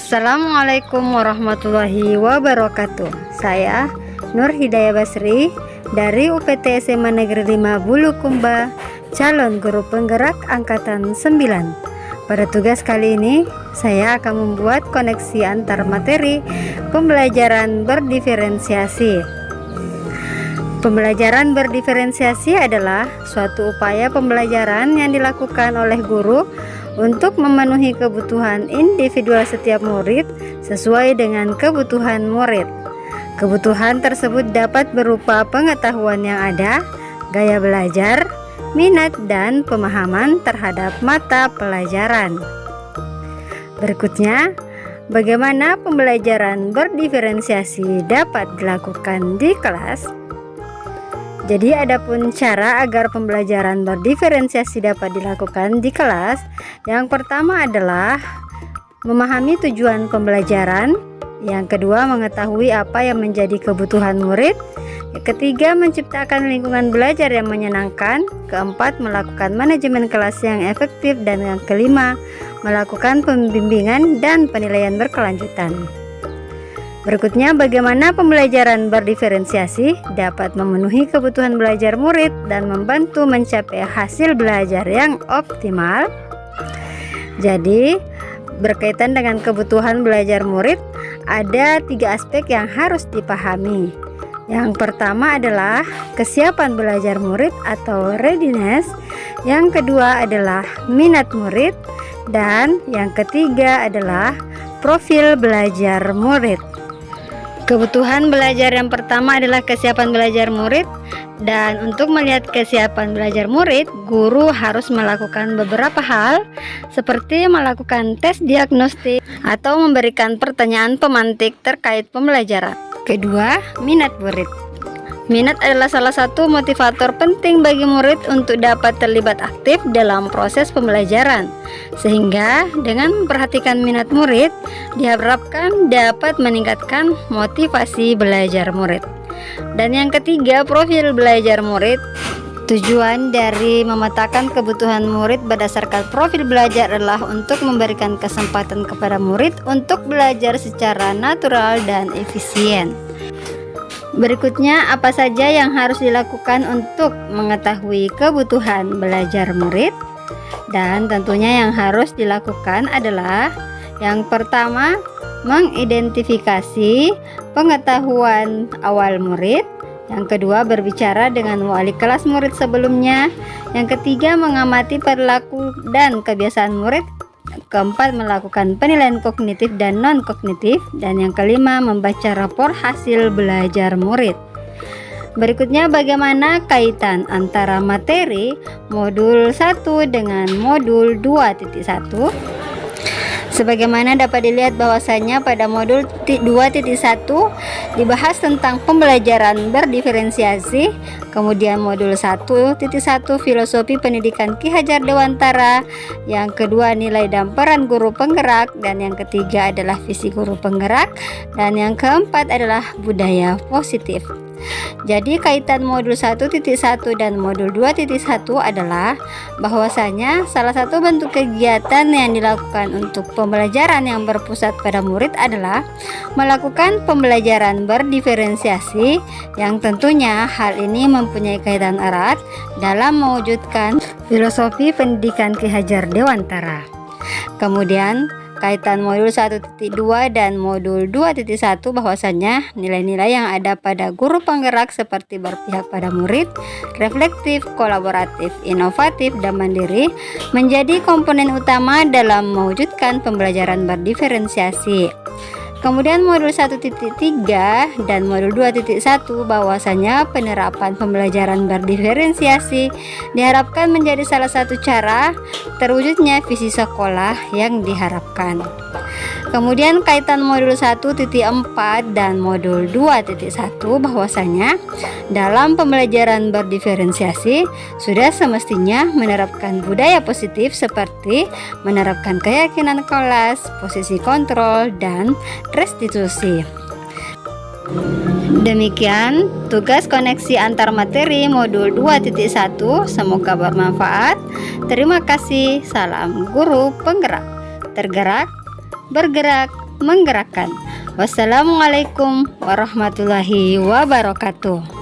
Assalamualaikum warahmatullahi wabarakatuh. Saya Nur Hidayah Basri dari UPT SMA Negeri 5 Bulukumba, calon guru penggerak angkatan 9. Pada tugas kali ini, saya akan membuat koneksi antar materi pembelajaran berdiferensiasi. Pembelajaran berdiferensiasi adalah suatu upaya pembelajaran yang dilakukan oleh guru untuk memenuhi kebutuhan individual setiap murid sesuai dengan kebutuhan murid. Kebutuhan tersebut dapat berupa pengetahuan yang ada, gaya belajar, minat, dan pemahaman terhadap mata pelajaran. Berikutnya, bagaimana pembelajaran berdiferensiasi dapat dilakukan di kelas? Jadi adapun cara agar pembelajaran berdiferensiasi dapat dilakukan di kelas, yang pertama adalah memahami tujuan pembelajaran, yang kedua mengetahui apa yang menjadi kebutuhan murid, yang ketiga menciptakan lingkungan belajar yang menyenangkan, keempat melakukan manajemen kelas yang efektif, dan yang kelima melakukan pembimbingan dan penilaian berkelanjutan. Berikutnya, bagaimana pembelajaran berdiferensiasi dapat memenuhi kebutuhan belajar murid dan membantu mencapai hasil belajar yang optimal. Jadi, berkaitan dengan kebutuhan belajar murid, ada 3 aspek yang harus dipahami. Yang pertama adalah kesiapan belajar murid atau readiness, yang kedua adalah minat murid, dan yang ketiga adalah profil belajar murid. Kebutuhan belajar yang pertama adalah kesiapan belajar murid, dan untuk melihat kesiapan belajar murid, guru harus melakukan beberapa hal seperti melakukan tes diagnostik atau memberikan pertanyaan pemantik terkait pembelajaran. Kedua, minat murid. Minat adalah salah satu motivator penting bagi murid untuk dapat terlibat aktif dalam proses pembelajaran. Sehingga dengan memperhatikan minat murid, diharapkan dapat meningkatkan motivasi belajar murid. Dan yang ketiga, profil belajar murid. Tujuan dari memetakan kebutuhan murid berdasarkan profil belajar adalah untuk memberikan kesempatan kepada murid untuk belajar secara natural dan efisien. Berikutnya, apa saja yang harus dilakukan untuk mengetahui kebutuhan belajar murid? Dan tentunya yang harus dilakukan adalah yang pertama, mengidentifikasi pengetahuan awal murid. Yang kedua, berbicara dengan wali kelas murid sebelumnya. Yang ketiga, mengamati perilaku dan kebiasaan murid. Keempat, melakukan penilaian kognitif dan non-kognitif. Dan yang kelima, membaca rapor hasil belajar murid. Berikutnya, bagaimana kaitan antara materi modul 1 dengan modul 2.1? Sebagaimana dapat dilihat bahwasanya pada modul 2.1 dibahas tentang pembelajaran berdiferensiasi, kemudian modul 1.1 filosofi pendidikan Ki Hajar Dewantara, yang kedua nilai dan peran guru penggerak, dan yang ketiga adalah visi guru penggerak, dan yang keempat adalah budaya positif. Jadi kaitan modul 1.1 dan modul 2.1 adalah bahwasanya salah satu bentuk kegiatan yang dilakukan untuk pembelajaran yang berpusat pada murid adalah melakukan pembelajaran berdiferensiasi, yang tentunya hal ini mempunyai kaitan erat dalam mewujudkan filosofi pendidikan Ki Hajar Dewantara. Kemudian kaitan modul 1.2 dan modul 2.1 bahwasanya nilai-nilai yang ada pada guru penggerak seperti berpihak pada murid, reflektif, kolaboratif, inovatif, dan mandiri menjadi komponen utama dalam mewujudkan pembelajaran berdiferensiasi. Kemudian modul 1.3 dan modul 2.1 bahwasanya penerapan pembelajaran berdiferensiasi diharapkan menjadi salah satu cara terwujudnya visi sekolah yang diharapkan. Kemudian kaitan modul 1.4 dan modul 2.1 bahwasanya dalam pembelajaran berdiferensiasi sudah semestinya menerapkan budaya positif seperti menerapkan keyakinan kelas, posisi kontrol, dan restitusi. Demikian tugas koneksi antar materi modul 2.1, semoga bermanfaat. Terima kasih. Salam guru penggerak. Tergerak, bergerak, menggerakkan. Wassalamualaikum warahmatullahi wabarakatuh.